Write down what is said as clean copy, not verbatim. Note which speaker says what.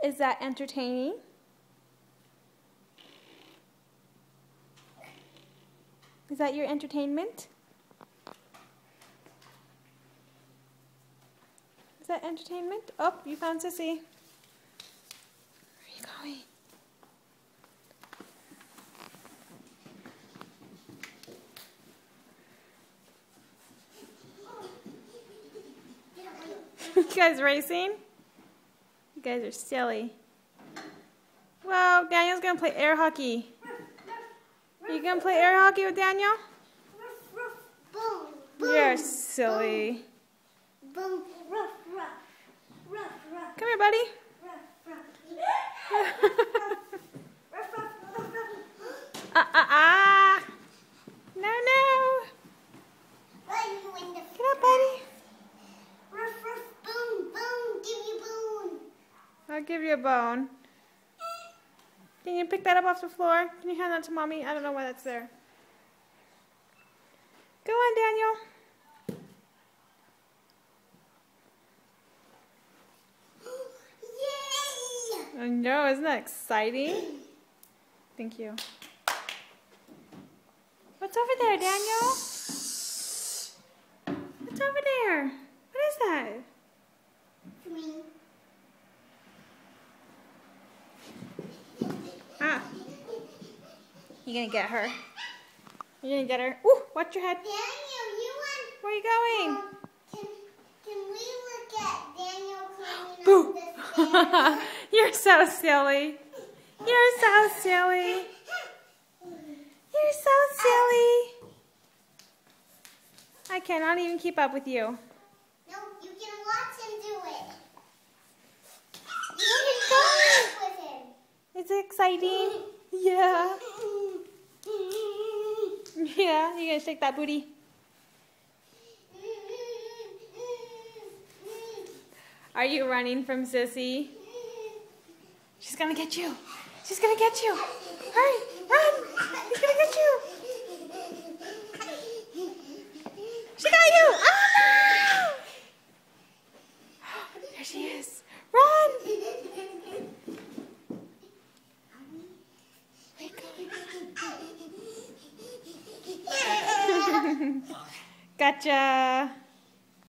Speaker 1: Is that entertaining? Is that your entertainment? Is that entertainment? Oh, you found Sissy. Where are you going? You guys racing? You guys are silly. Well, Daniel's gonna play air hockey. Are you gonna play air hockey with Daniel? You're silly. Come here, buddy. No, no. Get up, buddy. I'll give you a bone. Can you pick that up off the floor? Can you hand that to Mommy? I don't know why that's there. Go on, Daniel. Yay! I know, isn't that exciting? Thank you. What's over there, Daniel? What's over there? What is that? Ah. You gonna get her? You gonna get her? Ooh, watch your head.
Speaker 2: Daniel, you want...
Speaker 1: Where are you going?
Speaker 2: Can we look at Daniel cleaning up the stairs?
Speaker 1: You're so silly. You're so silly. You're so silly. I cannot even keep up with you.
Speaker 2: No, you can watch him do it.
Speaker 1: You can go.
Speaker 2: With him.
Speaker 1: Is it exciting? Yeah. Yeah, you gonna shake that booty? Are you running from Sissy? She's gonna get you. She's gonna get you. Hurry, run. She's gonna get you. She got you. Oh no! There she is. Run. Gotcha.